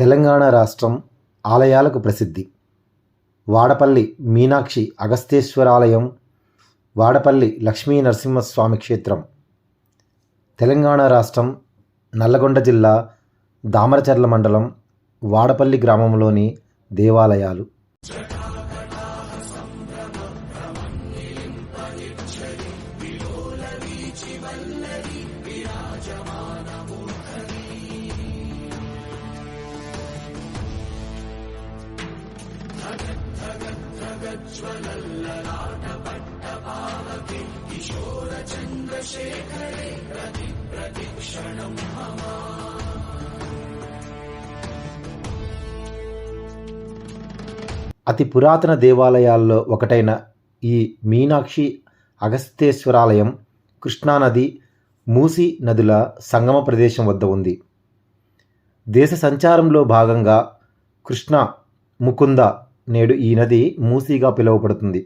తెలంగాణ రాష్ట్రం ఆలయాలకు ప్రసిద్ధి. వాడపల్లి మీనాక్షి అగస్తేశ్వరాలయం, వాడపల్లి లక్ష్మీ నరసింహస్వామి క్షేత్రం. తెలంగాణ రాష్ట్రం నల్లగొండ జిల్లా దామరచర్ల మండలం వాడపల్లి గ్రామంలోని దేవాలయాలు. అతి పురాతన దేవాలయాల్లో ఒకటైన ఈ మీనాక్షి అగస్తేశ్వరాలయం కృష్ణానది, మూసీ నదుల సంగమ ప్రదేశం వద్ద ఉంది. దేశ సంచారంలో భాగంగా కృష్ణా, ముకుంద, నేడు ఈ నది మూసీగా పిలువబడుతుంది.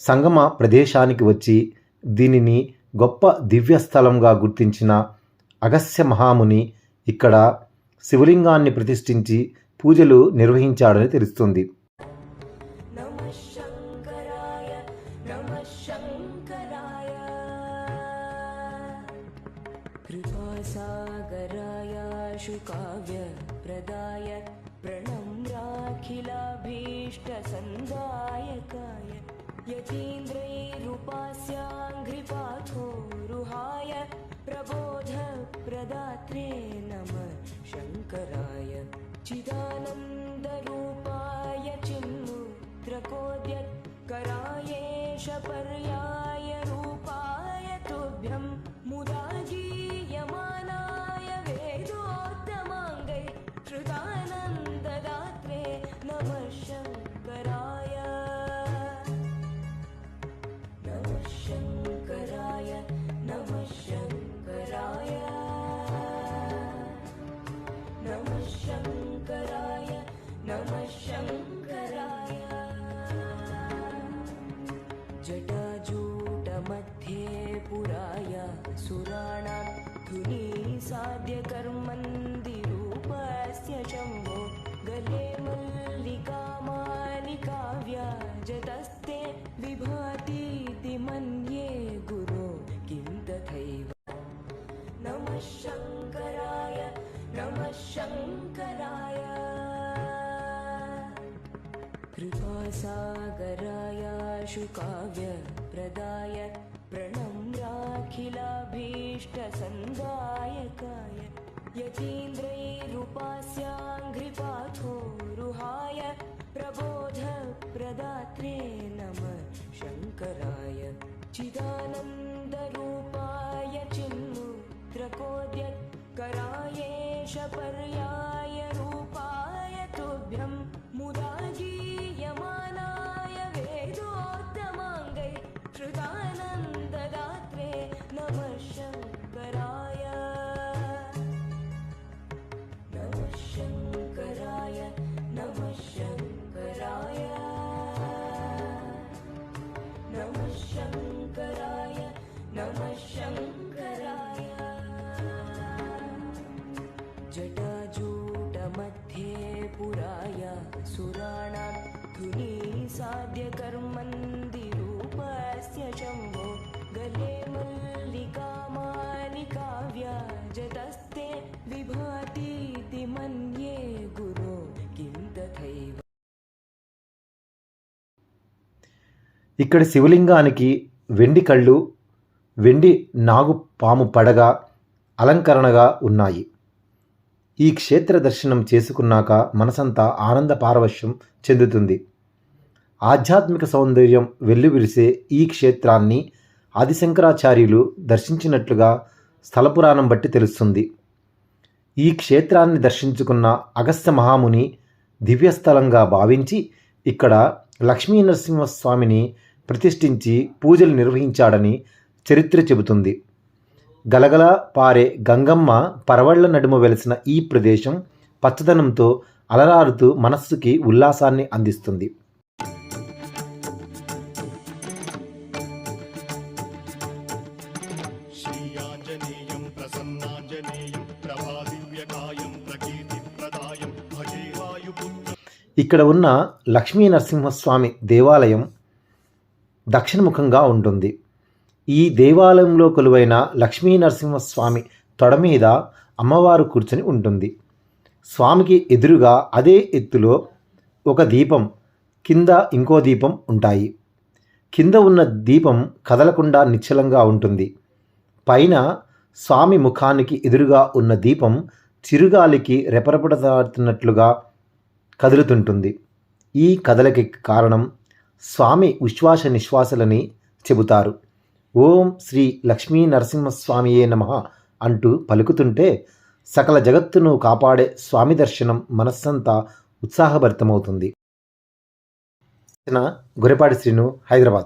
సంగమ ప్రదేశానికి వచ్చి దీనిని గొప్ప దివ్యస్థలంగా గుర్తించిన అగస్త్య మహాముని ఇక్కడ శివలింగాన్ని ప్రతిష్ఠించి పూజలు నిర్వహించాడని తెలుస్తుంది. काव्य प्रदाय प्रणम्राखिलाभीष्ट संदायकाय यतीन्द्रैरुपास्याङ्घ्रिपाथोरुहाय प्रबोध प्रदात्रे नमः शङ्कराय चिदानन्दरूपाय चिन्मुद्रकोद्यत्करायेश पर्याय रूपाय तुभ्यं मुदा गीयमानाय वेदोत्तमाङ्गै श्रुतानन्ददात्रे नमः शङ्कराय नमः शङ्कराय नमः शङ्कराय नमः शङ्कराय नमः शङ्कराय जटाजूटमध्ये पुराय सुराणां धुनी साध्यकर्मन्दिरूपस्य शम्भो गले मल्लिका मालिका व्याजतस्ते विभातीति मन्ये गुरो किं तथैव नमः शङ्कराय नमः शङ्कराय कृपासागराय शुकाव्य प्रदाय प्रणम्राखिलाभीष्ट संदायकाय यतीन्द्रैरुपास्याङ्घ्रिपाथोरुहाय प्रबोध प्रदात्रे नमः शङ्कराय चिदानन्दरूपाय चिन्मुद्रकोद्यत्करायेश पर्याय रूपाय तुभ्यं मुदा गीयमानाय वेदोत्तमाङ्गै श्रुतानन्ददात्रे नमः शङ्कराय नमः शङ्कराय नमः शङ्कराय नमः शङ्कराय नमः शङ्कराय जटाजूटमध्ये पुराय सुराणां धुनी साध्यकर्मन्दिरूपस्य शम्भो गले मल्लिका मालिका व्याजतस्ते विभातीति मन्ये गुरो किं तथैव. ఇక్కడ శివలింగానికి వెండి కళ్ళు, వెండి నాగు పాము పడగ అలంకరణగా ఉన్నాయి. ఈ క్షేత్ర దర్శనం చేసుకున్నాక మనసంతా ఆనంద పారవశ్యం చెందుతుంది. ఆధ్యాత్మిక సౌందర్యం వెల్లువిరిసే ఈ క్షేత్రాన్ని ఆదిశంకరాచార్యులు దర్శించినట్లుగా స్థలపురాణం బట్టి తెలుస్తుంది. ఈ క్షేత్రాన్ని దర్శించుకున్న అగస్త్య మహాముని దివ్యస్థలంగా భావించి ఇక్కడ లక్ష్మీ నరసింహస్వామిని ప్రతిష్ఠించి పూజలు నిర్వహించాడని చరిత్ర చెబుతుంది. గలగల పారే గంగమ్మ పరవళ్ల నడుమ వెలిసిన ఈ ప్రదేశం పచ్చదనంతో అలరారుతూ మనస్సుకి ఉల్లాసాన్ని అందిస్తుంది. प्रसन्नाञ्जनेयं प्रभादिव्यकायं प्रकीर्तिप्रदायं भजे ఇక్కడ ఉన్న లక్ష్మీ నరసింహస్వామి దేవాలయం దక్షిణముఖంగా ఉంటుంది. ఈ దేవాలయంలో కొలువైన లక్ష్మీ నరసింహస్వామి తొడ మీద అమ్మవారు కూర్చొని ఉంటుంది. స్వామికి ఎదురుగా అదే ఎత్తులో ఒక దీపం, కింద ఇంకో దీపం ఉంటాయి. కింద ఉన్న దీపం కదలకుండా నిశ్చలంగా ఉంటుంది. పైన స్వామి ముఖానికి ఎదురుగా ఉన్న దీపం చిరుగాలికి రెపరెపలాడుతున్నట్లుగా కదులుతుంటుంది. ఈ కదలికి కారణం స్వామి ఉచ్ఛ్వాస నిశ్వాసలని చెబుతారు. ఓం శ్రీ లక్ష్మీ నరసింహస్వామియే నమః అంటూ పలుకుతుంటే సకల జగత్తును కాపాడే స్వామి దర్శనం మనస్సంతా ఉత్సాహభరితమవుతుంది. గురెపాటి శ్రీను, హైదరాబాద్.